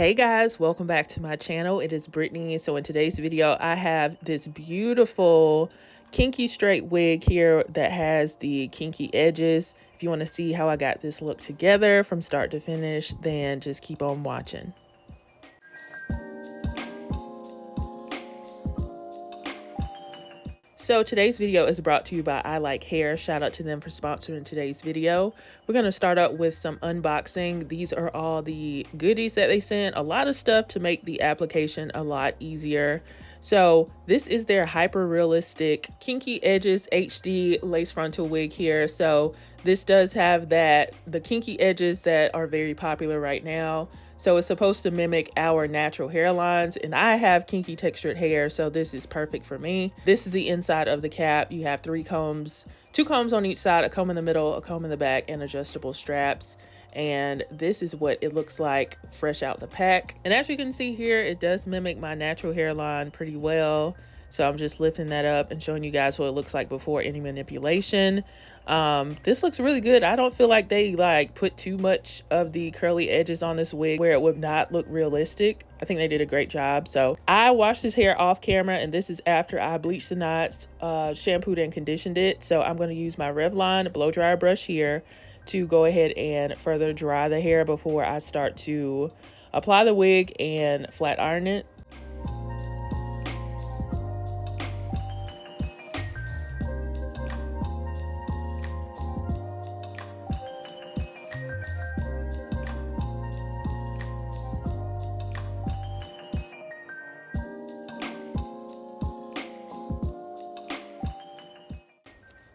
Hey guys, welcome back to my channel. It is Brittany. So in today's video, I have this beautiful kinky straight wig here that has the kinky edges. If you want to see how I got this look together from start to finish, then just keep on watching. So today's video is brought to you by Ilikehair. Shout out to them for sponsoring today's video. We're going to start out with some unboxing. These are all the goodies that they sent. A lot of stuff to make the application a lot easier. So this is their Hyperrealistic Kinky Edges HD Lace Frontal Wig here. So this does have the kinky edges that are very popular right now. So it's supposed to mimic our natural hairlines, and I have kinky textured hair, so this is perfect for me. This is the inside of the cap. You have 3 combs, 2 combs on each side, a comb in the middle, a comb in the back, and adjustable straps. And this is what it looks like fresh out the pack. And as you can see here, it does mimic my natural hairline pretty well. So I'm just lifting that up and showing you guys what it looks like before any manipulation. This looks really good. I don't feel like they put too much of the curly edges on this wig where it would not look realistic. I think they did a great job. So I washed this hair off camera, and this is after I bleached the knots, shampooed and conditioned it. So I'm going to use my Revlon blow dryer brush here to go ahead and further dry the hair before I start to apply the wig and flat iron it.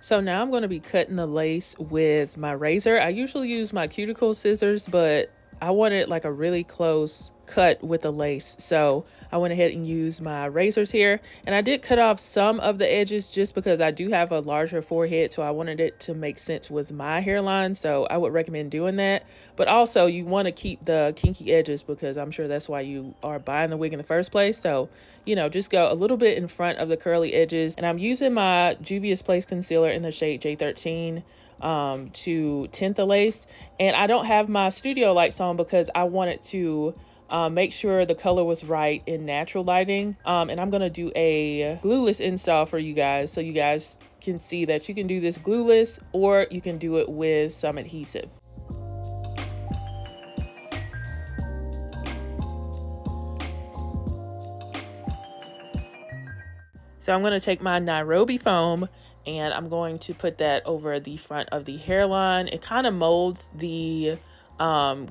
So now I'm going to be cutting the lace with my razor. I usually use my cuticle scissors, but I wanted like a really close cut with the lace. So I went ahead and used my razors here. And I did cut off some of the edges just because I do have a larger forehead. So I wanted it to make sense with my hairline. So I would recommend doing that. But also you want to keep the kinky edges because I'm sure that's why you are buying the wig in the first place. So, you know, just go a little bit in front of the curly edges. And I'm using my Juvia's Place concealer in the shade J13 to tint the lace. And I don't have my studio lights on because I wanted to make sure the color was right in natural lighting. And I'm going to do a glueless install for you guys so you guys can see that you can do this glueless or you can do it with some adhesive. So I'm going to take my Nairobi foam and I'm going to put that over the front of the hairline. It kind of molds the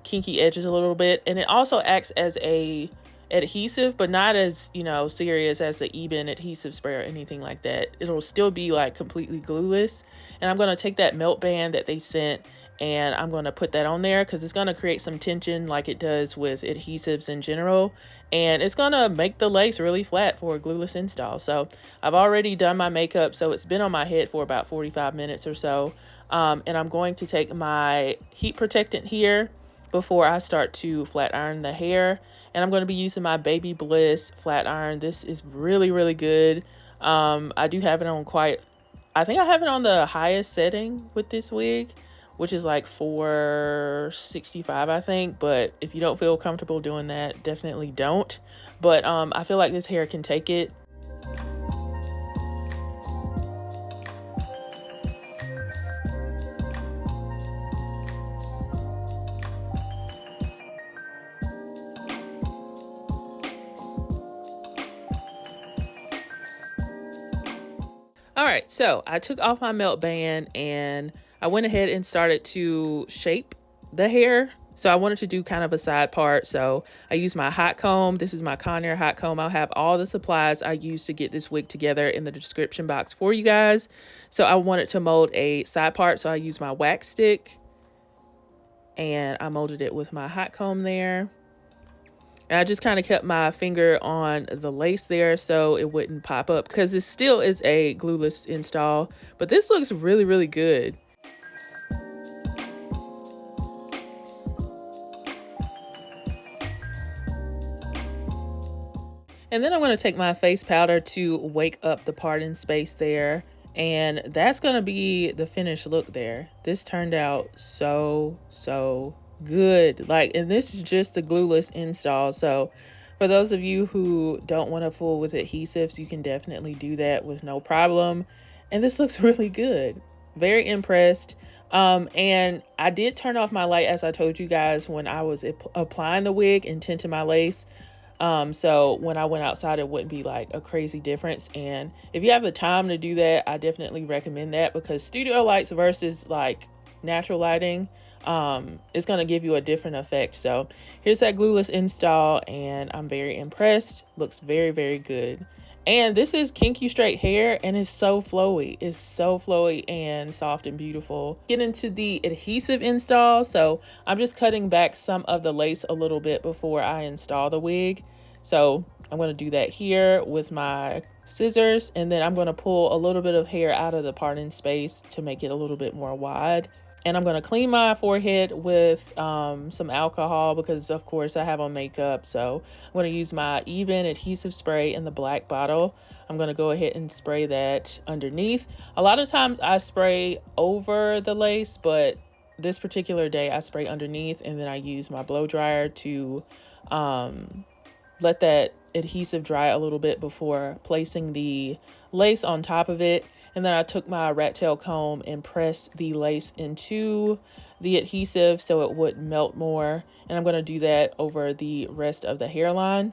kinky edges a little bit, and it also acts as a adhesive, but not as, you know, serious as the Eben adhesive spray or anything like that. It'll still be like completely glueless. And I'm going to take that melt band that they sent and I'm going to put that on there because it's going to create some tension like it does with adhesives in general, and it's going to make the lace really flat for a glueless install. So I've already done my makeup, so it's been on my head for about 45 minutes or so. And I'm going to take my heat protectant here before I start to flat iron the hair. And I'm going to be using my Baby Bliss flat iron. This is really, really good. I do have it on I think I have it on the highest setting with this wig, which is like 465, I think. But if you don't feel comfortable doing that, definitely don't. But I feel like this hair can take it. All right, so I took off my melt band and I went ahead and started to shape the hair. So I wanted to do kind of a side part. So I used my hot comb. This is my Conair hot comb. I'll have all the supplies I used to get this wig together in the description box for you guys. So I wanted to mold a side part. So I used my wax stick and I molded it with my hot comb there. And I just kind of kept my finger on the lace there so it wouldn't pop up because this still is a glueless install. But this looks really, really good. And then I'm going to take my face powder to wake up the parting space there. And that's going to be the finished look there. This turned out so good. Like, and this is just the glueless install. So for those of you who don't want to fool with adhesives, you can definitely do that with no problem. And this looks really good. Very impressed. And I did turn off my light, as I told you guys, when I was applying the wig and tinting my lace. So when I went outside, it wouldn't be like a crazy difference. And if you have the time to do that, I definitely recommend that, because studio lights versus like natural lighting, it's going to give you a different effect. So here's that glueless install, and I'm very impressed. Looks very, very good. And this is Kinky straight hair, and it's so flowy. It's so flowy and soft and beautiful. Get into the adhesive install. So I'm just cutting back some of the lace a little bit before I install the wig. So I'm going to do that here with my scissors, and then I'm going to pull a little bit of hair out of the parting space to make it a little bit more wide. And I'm going to clean my forehead with some alcohol, because of course I have on makeup. So I'm going to use my Even adhesive spray in the black bottle. I'm going to go ahead and spray that underneath. A lot of times I spray over the lace, but this particular day I spray underneath, and then I use my blow dryer to let that adhesive dry a little bit before placing the lace on top of it. And then I took my rat tail comb and pressed the lace into the adhesive so it would melt more. And I'm going to do that over the rest of the hairline.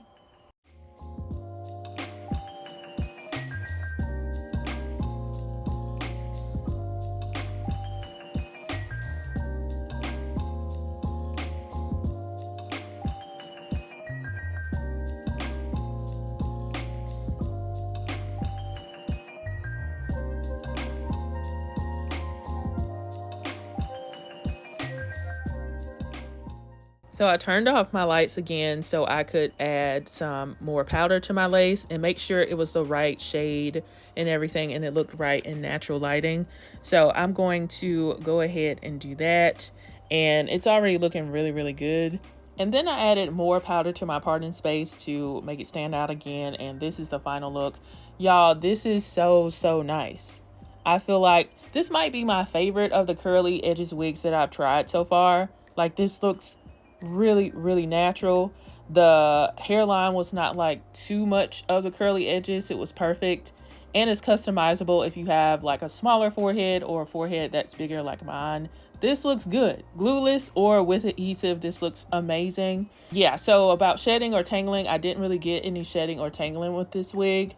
So I turned off my lights again so I could add some more powder to my lace and make sure it was the right shade and everything, and it looked right in natural lighting. So I'm going to go ahead and do that, and it's already looking really, really good. And then I added more powder to my parting space to make it stand out again, and this is the final look. Y'all, this is so, so nice. I feel like this might be my favorite of the curly edges wigs that I've tried so far. Like, this looks really, really natural. The hairline was not like too much of the curly edges. It was perfect, and it's customizable if you have like a smaller forehead or a forehead that's bigger like mine. This looks good, glueless or with adhesive. This looks amazing. Yeah, so about shedding or tangling, I didn't really get any shedding or tangling with this wig.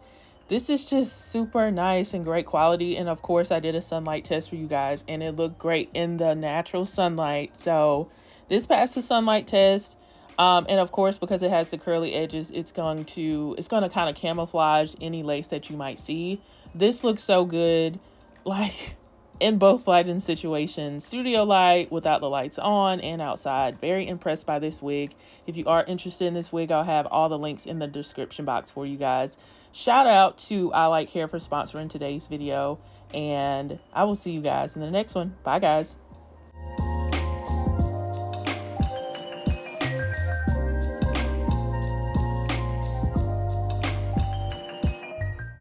This is just super nice and great quality. And of course I did a sunlight test for you guys, and it looked great in the natural sunlight. So this passed the sunlight test. And of course, because it has the curly edges, it's going to kind of camouflage any lace that you might see. This looks so good, like in both lighting situations, studio light without the lights on and outside. Very impressed by this wig. If you are interested in this wig, I'll have all the links in the description box for you guys. Shout out to Ilikehair for sponsoring today's video, and I will see you guys in the next one. Bye guys.